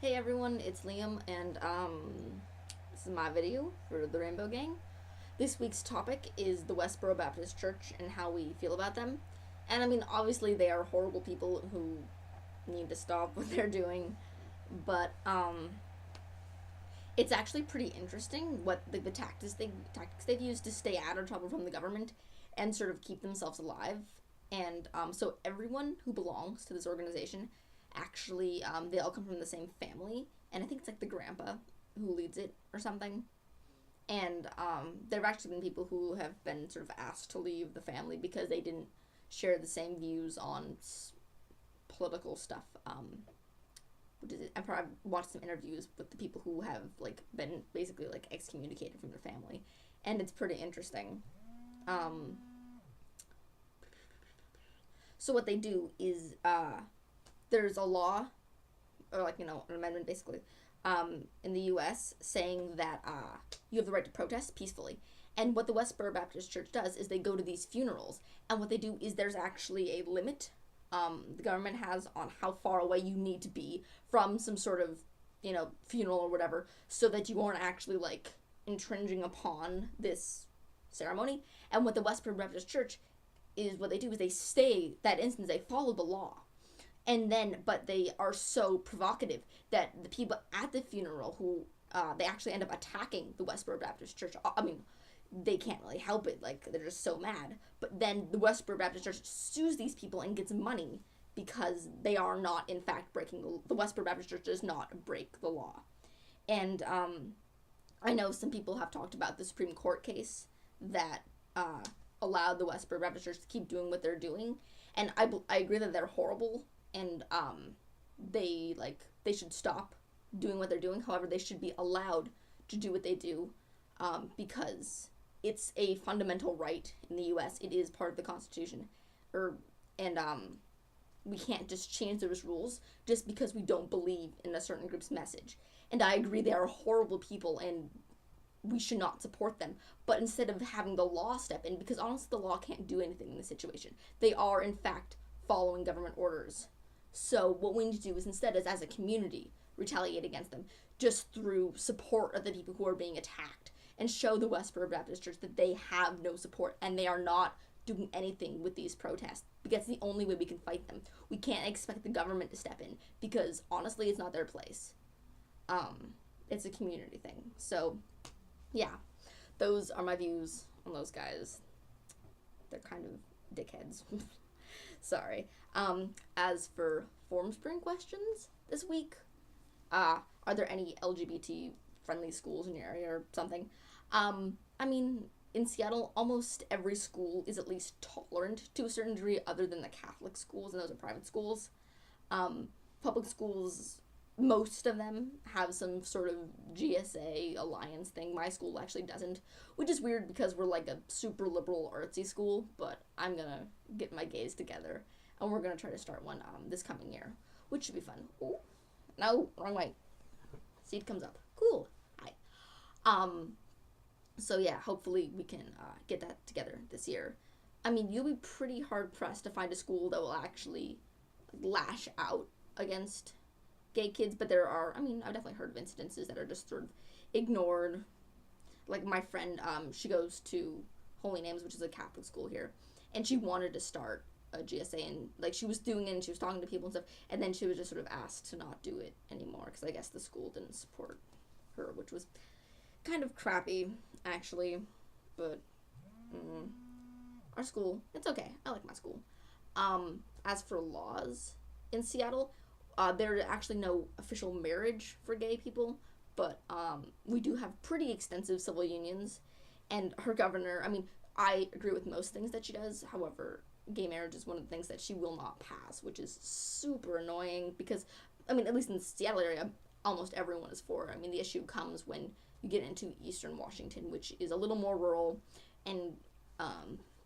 Hey everyone, it's Liam, and this is my video for the Rainbow Gang. This week's topic is the Westboro Baptist Church and how we feel about them. And I mean, obviously, they are horrible people who need to stop what they're doing, but it's actually pretty interesting what the tactics they've used to stay out of trouble from the government and sort of keep themselves alive. And so everyone who belongs to this organization actually they all come from the same family, and I think it's like the grandpa who leads it or something. And there have actually been people who have been sort of asked to leave the family because they didn't share the same views on political stuff. I've probably watched some interviews with the people who have like been basically like excommunicated from their family, and it's pretty interesting. Um, so what they do is there's a law, or like an amendment basically, in the U.S. saying that you have the right to protest peacefully. And what the Westboro Baptist Church does is they go to these funerals, and what they do is there's actually a limit the government has on how far away you need to be from some sort of funeral or whatever, so that you aren't actually like infringing upon this ceremony. And what the Westboro Baptist Church is, what they do is they stay that instance, they follow the law, and then but they are so provocative that the people at the funeral who they actually end up attacking the Westboro Baptist Church. I mean, they can't really help it, like they're just so mad. But then the Westboro Baptist Church sues these people and gets money because they are not in fact breaking the Westboro Baptist Church does not break the law. And I know some people have talked about the Supreme Court case that allowed the Westboro Baptist Church to keep doing what they're doing, and I agree that they're horrible, and they should stop doing what they're doing. However, they should be allowed to do what they do, because it's a fundamental right in the U.S. It is part of the Constitution, and we can't just change those rules just because we don't believe in a certain group's message. And I agree they are horrible people, and we should not support them. But instead of having the law step in, because honestly the law can't do anything in this situation, they are in fact following government orders. So what we need to do is instead, as a community, retaliate against them just through support of the people who are being attacked, and show the Westboro Baptist Church that they have no support and they are not doing anything with these protests, because it's the only way we can fight them. We can't expect the government to step in because honestly it's not their place. It's a community thing. So yeah, those are my views on those guys. They're kind of dickheads. Sorry. As for form spring questions this week, are there any LGBT friendly schools in your area or something? I mean, in Seattle, almost every school is at least tolerant to a certain degree, other than the Catholic schools, and those are private schools. Public schools, most of them have some sort of GSA alliance thing. My school actually doesn't, which is weird because we're like a super liberal artsy school, but I'm gonna get my gays together and we're gonna try to start one this coming year, which should be fun. Ooh, no, wrong way. Seed comes up. Cool. Hi. So yeah, hopefully we can get that together this year. I mean, you'll be pretty hard pressed to find a school that will actually lash out against gay kids, but there are, I mean, I've definitely heard of incidences that are just sort of ignored. Like my friend, she goes to Holy Names, which is a Catholic school here, and she wanted to start a GSA, and like she was doing it and she was talking to people and stuff, and then she was just sort of asked to not do it anymore because I guess the school didn't support her, which was kind of crappy actually. But our school, it's okay. I like my school. As for laws in Seattle, there are actually no official marriage for gay people, but we do have pretty extensive civil unions, and her governor, I mean, I agree with most things that she does. However, gay marriage is one of the things that she will not pass, which is super annoying because, I mean, at least in the Seattle area, almost everyone is for it. I mean, the issue comes when you get into eastern Washington, which is a little more rural, and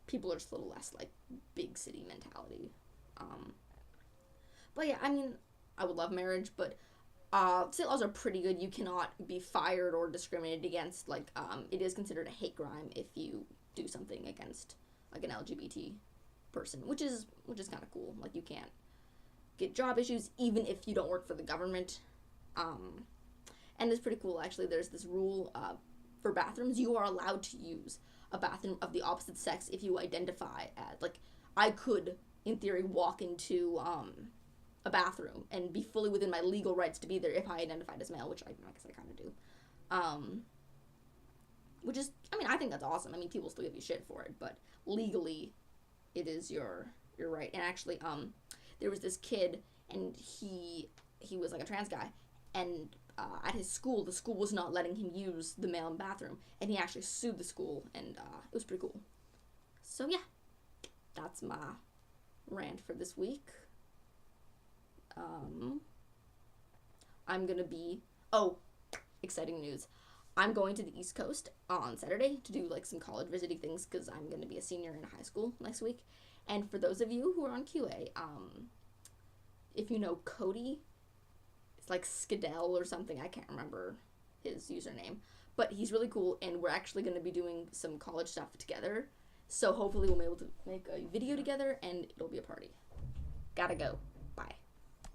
people are just a little less like big city mentality. But yeah, I mean, I would love marriage, but state laws are pretty good. You cannot be fired or discriminated against. Like, it is considered a hate crime if you do something against like an LGBT person, which is kind of cool. Like, you can't get job issues even if you don't work for the government. And it's pretty cool, actually. There's this rule for bathrooms. You are allowed to use a bathroom of the opposite sex if you identify as, like, I could, in theory, walk into a bathroom and be fully within my legal rights to be there if I identified as male, which I guess I kind of do. Which is, I mean, I think that's awesome. I mean, people still give you shit for it, but legally, it is your right. And actually, there was this kid, and he was like a trans guy, and at his school, the school was not letting him use the male bathroom, and he actually sued the school, and it was pretty cool. So yeah, that's my rant for this week. I'm gonna be, exciting news. I'm going to the East Coast on Saturday to do like some college visiting things because I'm going to be a senior in high school next week. And for those of you who are on QA, if you know Codie, it's like Skadell or something, I can't remember his username, but he's really cool, and we're actually going to be doing some college stuff together. So hopefully we'll be able to make a video together, and it'll be a party. Gotta go. Bye.